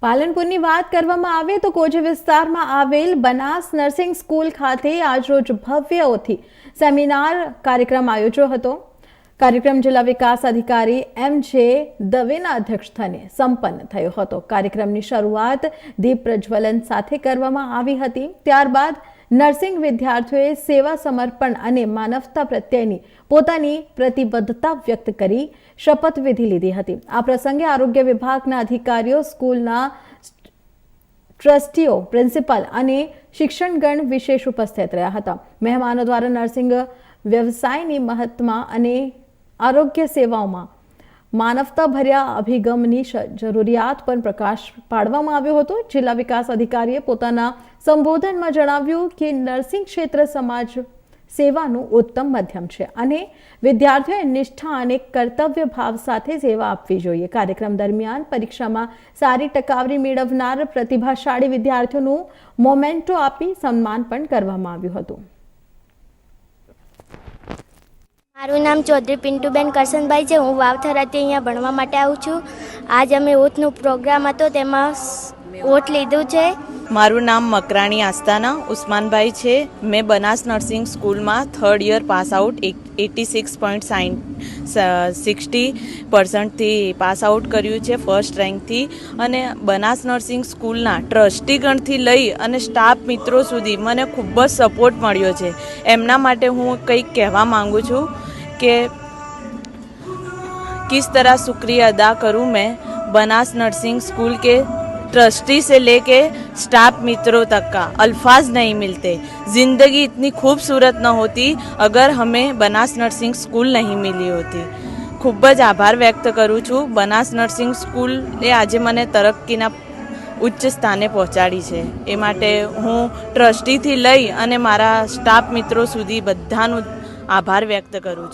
પાલનપુરની વાત કરવામાં આવે તો કોજી વિસ્તારમાં આવેલ બનાસ નર્સિંગ સ્કૂલ ખાતે આજરોજ ભવ્યથી સેમિનાર કાર્યક્રમ આયોજ્યો હતો। કાર્યક્રમ જિલ્લા વિકાસ અધિકારી એમ.જે. દવેના અધ્યક્ષસ્થાને સંપન્ન થયો હતો। કાર્યક્રમની શરૂઆત દીપ પ્રજ્વલન સાથે કરવામાં આવી હતી। ત્યારબાદ નર્સિંગ વિદ્યાર્થીઓએ સેવા સમર્પણ અને માનવતા પ્રત્યેની પોતાની પ્રતિબદ્ધતા વ્યક્ત કરી શપથવિધિ લીધી હતી। આ પ્રસંગે આરોગ્ય વિભાગના અધિકારીઓ, સ્કૂલના ટ્રસ્ટીઓ, પ્રિન્સિપાલ અને શિક્ષણગણ વિશેષ ઉપસ્થિત રહ્યા હતા। મહેમાનો દ્વારા નર્સિંગ વ્યવસાયની મહત્વ અને આરોગ્ય સેવાઓમાં માનવતાભર્યા અભિગમની જરૂરિયાત પર પ્રકાશ પાડવામાં આવ્યો હતો। જિલ્લા વિકાસ અધિકારીએ પોતાના સંબોધનમાં જણાવ્યું કે નર્સિંગ ક્ષેત્ર સમાજ સેવાનું ઉત્તમ માધ્યમ છે અને વિદ્યાર્થીઓએ નિષ્ઠા અને કર્તવ્ય ભાવ સાથે સેવા આપવી જોઈએ। કાર્યક્રમ દરમિયાન પરીક્ષામાં સારી ટકાવારી મેળવનાર પ્રતિભાશાળી વિદ્યાર્થીઓનું મોમેન્ટો આપી સન્માન પણ કરવામાં આવ્યું હતું। મારું નામ ચૌધરી પિન્ટુબેન કરશનભાઈ છે। હું વાવથરાથી અહીંયા ભણવા માટે આવું છું। આજ અમે ઓથનું પ્રોગ્રામ હતો તેમાં ઓથ લીધું છે। મારું નામ મકરાણી આસ્તાના ઉસ્માનભાઈ છે। મેં બનાસ નર્સિંગ સ્કૂલમાં 3rd year pass out 86.60% pass out કર્યું છે, ફર્સ્ટ રેન્કથી। અને બનાસ નર્સિંગ સ્કૂલના ટ્રસ્ટીગણથી લઈ અને સ્ટાફ મિત્રો સુધી મને ખૂબ જ સપોર્ટ મળ્યો છે। એમના માટે હું કંઈક કહેવા માગું છું कि किस तरह शुक्रिया अदा करूं मैं बनास नर्सिंग स्कूल के ट्रस्टी से लेके स्टाफ मित्रों तक का अल्फाज नहीं मिलते। ज़िंदगी इतनी खूबसूरत न होती अगर हमें बनास नर्सिंग स्कूल नहीं मिली होती। खूब ज आभार व्यक्त करूँ छूँ। बनास नर्सिंग स्कूल आज मने तरक्कीना उच्च स्थाने पहोंचाड़ी है। ए माटे हूँ ट्रस्टी थी लई अने मारा स्टाफ मित्रों सुधी बधानो आभार व्यक्त करूँ।